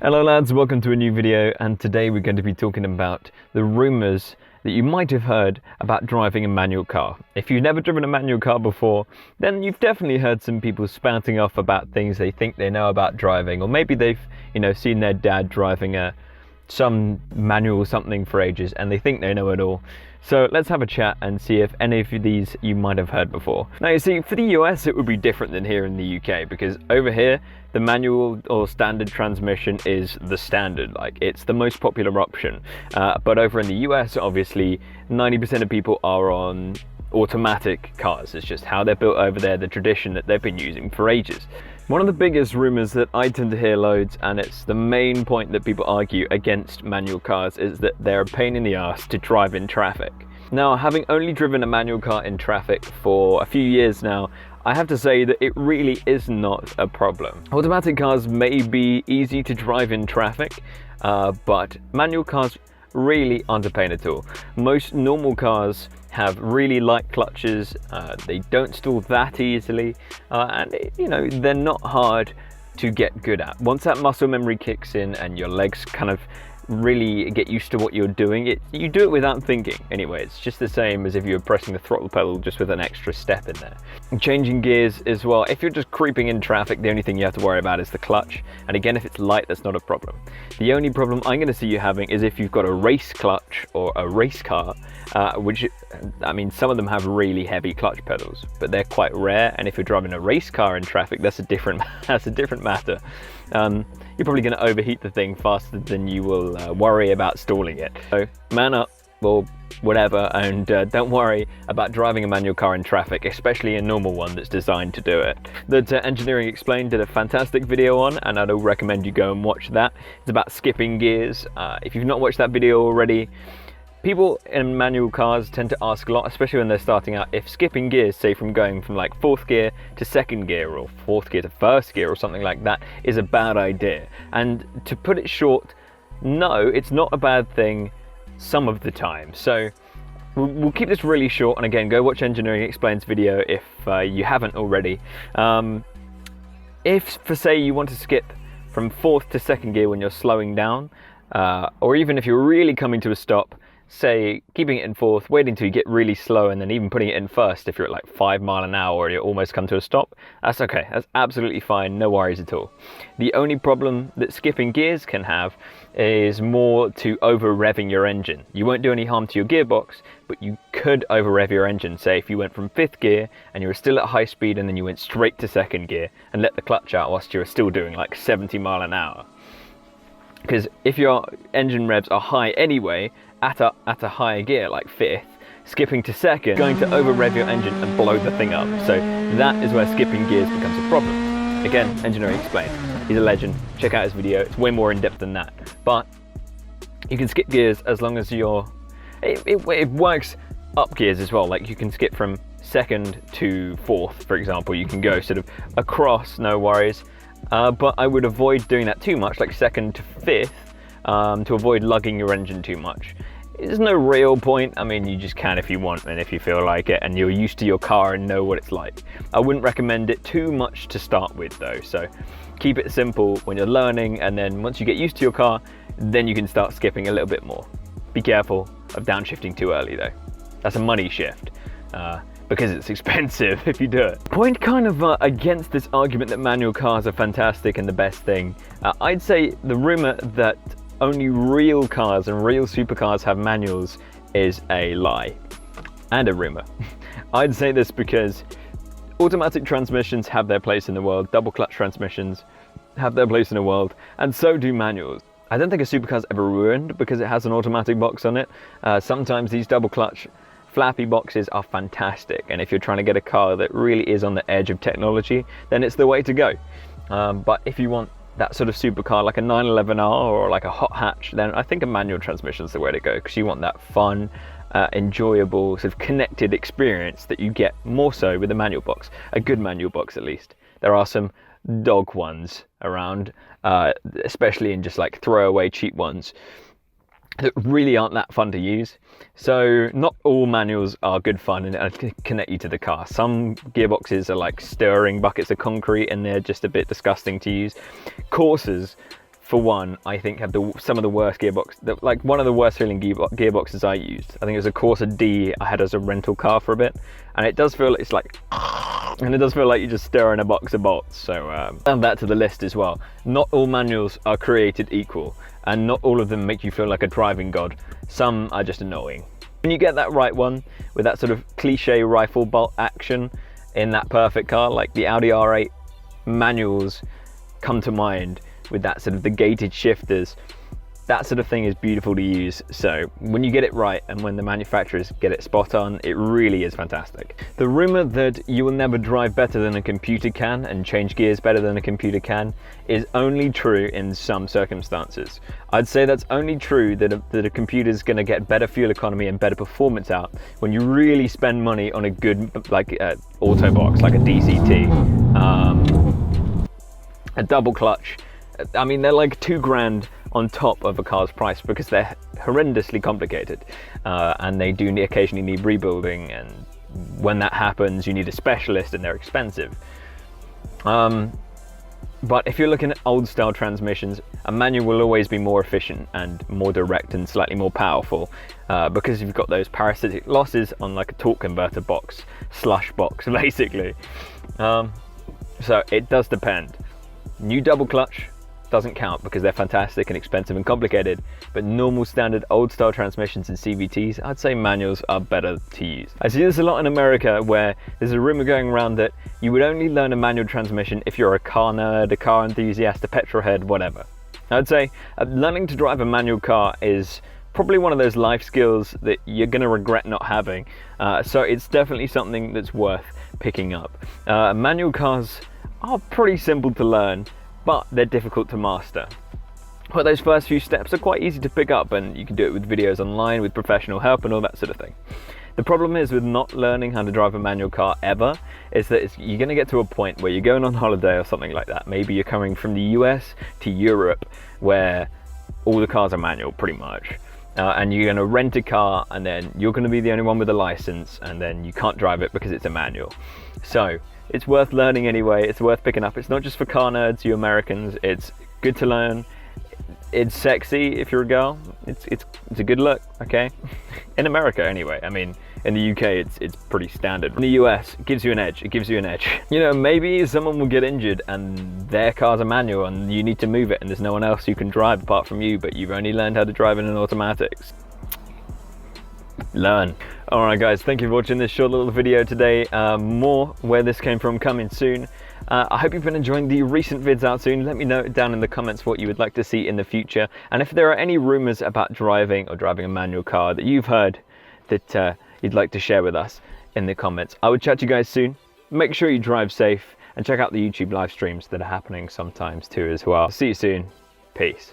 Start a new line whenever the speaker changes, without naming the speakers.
Hello lads, welcome to a new video, and today we're going to be talking about the rumours that you might have heard about driving a manual car. If you've never driven a manual car before, then you've definitely heard some people spouting off about things they think they know about driving, or maybe they've seen their dad driving some manual something for ages and they think they know it all. So let's have a chat and see if any of these you might have heard before. Now you see, for the US it would be different than here in the UK, because over here the manual or standard transmission is the standard, like it's the most popular option. But over in the US, obviously 90% of people are on automatic cars. It's just how they're built over there, the tradition that they've been using for ages. One of the biggest rumours that I tend to hear loads, and it's the main point that people argue against manual cars, is that they're a pain in the ass to drive in traffic. Now, having only driven a manual car in traffic for a few years now, I have to say that it really is not a problem. Automatic cars may be easy to drive in traffic, but manual cars really aren't a pain at all. Most normal cars have really light clutches, they don't stall that easily, and they're not hard to get good at. Once that muscle memory kicks in and your legs kind of really get used to what you're doing, you do it without thinking anyway. It's just the same as if you were pressing the throttle pedal, just with an extra step in there. Changing gears as well, if you're just creeping in traffic, the only thing you have to worry about is the clutch, and again, if it's light, that's not a problem. The only problem I'm going to see you having is if you've got a race clutch or a race car, which, I mean, some of them have really heavy clutch pedals, but they're quite rare, and if you're driving a race car in traffic, that's a different matter. You're probably going to overheat the thing faster than you will worry about stalling it. So man up, or whatever, and don't worry about driving a manual car in traffic, especially a normal one that's designed to do it. That Engineering Explained did a fantastic video on, and I'd recommend you go and watch that. It's about skipping gears. If you've not watched that video already, people in manual cars tend to ask a lot, especially when they're starting out, if skipping gears, say from going from like fourth gear to second gear, or fourth gear to first gear, or something like that, is a bad idea. And to put it short, no, it's not a bad thing some of the time. So we'll keep this really short, and again, go watch Engineering Explains video if you haven't already. If, for say, you want to skip from fourth to second gear when you're slowing down, or even if you're really coming to a stop, say keeping it in fourth, waiting till you get really slow, and then even putting it in first if you're at like 5 miles an hour or you almost come to a stop, that's okay. That's absolutely fine, no worries at all. The only problem that skipping gears can have is more to over revving your engine. You won't do any harm to your gearbox, but you could over rev your engine. Say if you went from fifth gear and you were still at high speed, and then you went straight to second gear and let the clutch out whilst you were still doing like 70 miles an hour. Because if your engine revs are high anyway, at a higher gear like fifth, skipping to second, going to over rev your engine and blow the thing up. So that is where skipping gears becomes a problem. Again, Engineering Explained. He's a legend. Check out his video. It's way more in depth than that. But you can skip gears as long as it works up gears as well. Like you can skip from second to fourth, for example. You can go sort of across, no worries. But I would avoid doing that too much, like second to fifth, to avoid lugging your engine too much. There's no real point. I mean, you just can if you want and if you feel like it and you're used to your car and know what it's like. I wouldn't recommend it too much to start with though, so keep it simple when you're learning, and then once you get used to your car, then you can start skipping a little bit more. Be careful of downshifting too early though. That's a money shift. Because it's expensive if you do it. Point kind of against this argument that manual cars are fantastic and the best thing, I'd say the rumour that only real cars and real supercars have manuals is a lie and a rumour. I'd say this because automatic transmissions have their place in the world, double clutch transmissions have their place in the world, and so do manuals. I don't think a supercar's ever ruined because it has an automatic box on it. Sometimes these double clutch flappy boxes are fantastic, and if you're trying to get a car that really is on the edge of technology, then it's the way to go. But if you want that sort of supercar like a 911R or like a hot hatch, then I think a manual transmission is the way to go, because you want that fun, enjoyable, sort of connected experience that you get more so with a manual box, a good manual box at least. There are some dog ones around, especially in just like throwaway cheap ones, that really aren't that fun to use. So not all manuals are good fun and connect you to the car. Some gearboxes are like stirring buckets of concrete and they're just a bit disgusting to use. Courses for one, I think have some of the worst gearbox, like one of the worst feeling gearboxes I used. I think it was a Corsa D I had as a rental car for a bit, and it does feel, it's like, and it does feel like you just stir in a box of bolts. So add that to the list as well. Not all manuals are created equal, and not all of them make you feel like a driving god. Some are just annoying. When you get that right one, with that sort of cliche rifle bolt action in that perfect car, like the Audi R8, manuals come to mind with that sort of the gated shifters. That sort of thing is beautiful to use. So when you get it right and when the manufacturers get it spot on, it really is fantastic. The rumor that you will never drive better than a computer can and change gears better than a computer can is only true in some circumstances. I'd say that's only true that a computer's going to get better fuel economy and better performance out when you really spend money on a good, like auto box, like a DCT, a double clutch. I mean, they're like $2,000 on top of a car's price because they're horrendously complicated, and they do occasionally need rebuilding, and when that happens you need a specialist and they're expensive. But if you're looking at old style transmissions, a manual will always be more efficient and more direct and slightly more powerful, because you've got those parasitic losses on like a torque converter box, slush box basically. So it does depend. New double clutch doesn't count because they're fantastic and expensive and complicated, but normal standard old style transmissions and CVTs, I'd say manuals are better to use. I see this a lot in America, where there's a rumor going around that you would only learn a manual transmission if you're a car nerd, a car enthusiast, a petrolhead, whatever. I'd say learning to drive a manual car is probably one of those life skills that you're going to regret not having, so it's definitely something that's worth picking up. Manual cars are pretty simple to learn, but they're difficult to master. But those first few steps are quite easy to pick up, and you can do it with videos online, with professional help and all that sort of thing. The problem is with not learning how to drive a manual car ever, is that you're going to get to a point where you're going on holiday or something like that. Maybe you're coming from the US to Europe, where all the cars are manual pretty much. And you're going to rent a car, and then you're going to be the only one with a license, and then you can't drive it because it's a manual. So it's worth learning anyway. It's worth picking up. It's not just for car nerds, you Americans. It's good to learn. It's sexy if you're a girl. It's a good look, okay? In America anyway. I mean, in the UK it's pretty standard. In the US, it gives you an edge. It gives you an edge. You know, maybe someone will get injured and their car's a manual and you need to move it, and there's no one else who can drive apart from you, but you've only learned how to drive in an automatic. Learn. Alright guys, thank you for watching this short little video today. More where this came from coming soon. I hope you've been enjoying the recent vids out soon. Let me know down in the comments what you would like to see in the future, and if there are any rumors about driving or driving a manual car that you've heard that you'd like to share with us in the comments. I will chat to you guys soon. Make sure you drive safe, and check out the YouTube live streams that are happening sometimes too as well. See you soon. Peace.